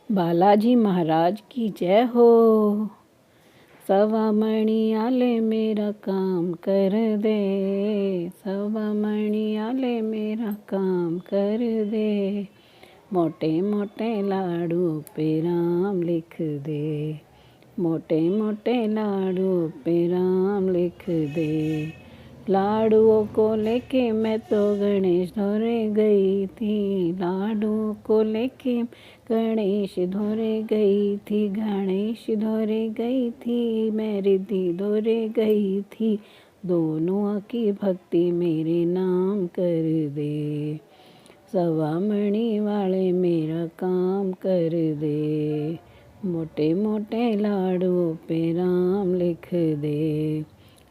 बालाजी महाराज की जय हो। सवा मणि आले मेरा काम कर दे, सवा मणि आले मेरा काम कर दे, मोटे मोटे लाडू पे राम लिख दे, मोटे मोटे लाडू पे राम लिख दे। लाडुओं को लेके मैं तो गणेश धोरे गई थी, लाडुओं को लेके गणेश धोरे गई थी, गणेश धोरे गई थी, मैं रिद्धि धोरे गई थी। दोनों की भक्ति मेरे नाम कर दे, सवा मणि वाले मेरा काम कर दे, मोटे मोटे लाडुओं पे राम लिख दे।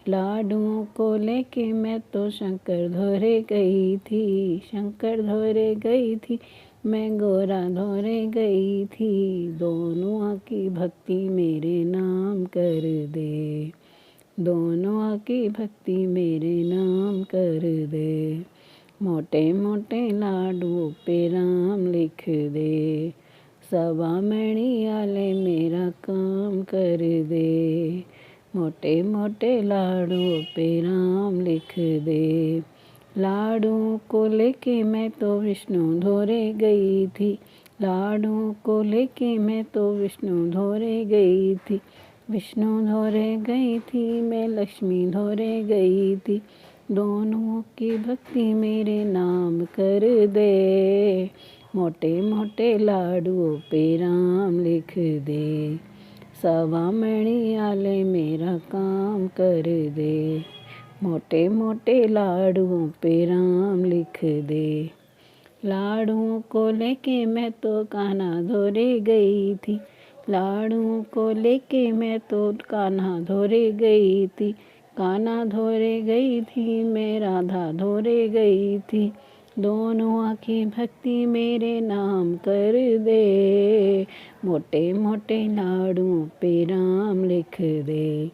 लाडुओं को लेके मैं तो शंकर धोरे गई थी, शंकर धोरे गई थी, मैं गोरा धोरे गई थी। दोनों की भक्ति मेरे नाम कर दे, दोनों की भक्ति मेरे नाम कर दे, मोटे मोटे लाडू पे राम लिख दे, सवा मणि आले मेरा काम कर दे, मोटे मोटे लाडुओं पे राम लिख दे। लाडुओं को लेके मैं तो विष्णु धोरे गई थी, लाडुओं को लेके मैं तो विष्णु धोरे गई थी, विष्णु धोरे गई थी, मैं लक्ष्मी धोरे गई थी। दोनों की भक्ति मेरे नाम कर दे, मोटे मोटे लाडुओं पे राम लिख दे, सवा मणि आले मेरा काम कर दे, मोटे मोटे लाडुओं पे राम लिख दे। लाडुओं को लेके मैं तो कान्हा धोरे गई थी, लाडुओं को लेके मैं तो कान्हा धोरे गई थी, कान्हा धोरे गई थी, मैं राधा धोरे गई थी। दोनों की भक्ति मेरे नाम कर दे, मोटे मोटे लाडुओं पे राम लिख दे,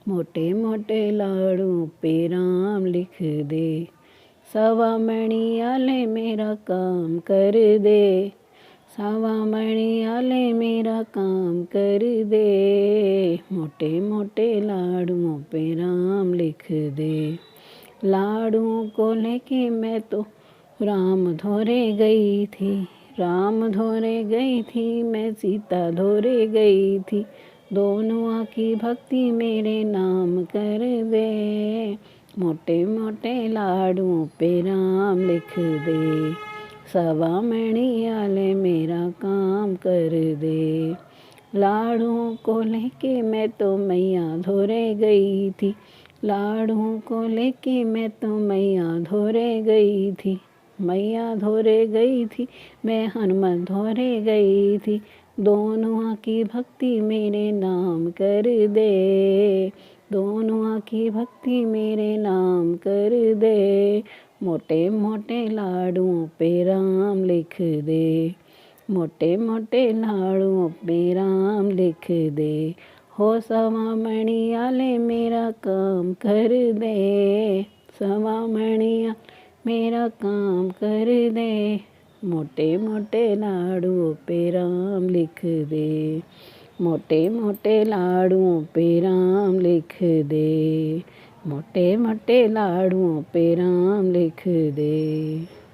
मोटे मोटे लाडुओं पे राम लिख दे। सवा मणि आले मेरा काम कर दे, सवा मणि आले मेरा काम कर दे, मोटे मोटे लाडुओं पे राम लिख दे। लाडुओं को लेके मैं तो राम धोरे गई थी, राम धोरे गई थी, मैं सीता धोरे गई थी। दोनों की भक्ति मेरे नाम कर दे, मोटे मोटे लाडुओं पे राम लिख दे, सवा मणि आले मेरा काम कर दे। लाडुओं को लेके मैं तो मैया धोरे गई थी, लाडुओं को लेके मैं तो मैया धोरे गई थी, मैया धोरे गई थी, मैं हनुमान धोरे गई थी। दोनों की भक्ति मेरे नाम कर दे, दोनों की भक्ति मेरे नाम कर दे, मोटे मोटे लाडुओं पे राम लिख दे, मोटे मोटे लाडुओं पे राम लिख दे। हो सवा मणि आले मेरा काम कर दे, सवा मणि मेरा काम कर दे, मोटे मोटे लाडुओं पे राम लिख दे, मोटे मोटे लाडुओं पे राम लिख दे, मोटे मोटे लाडुओं पे राम लिख दे।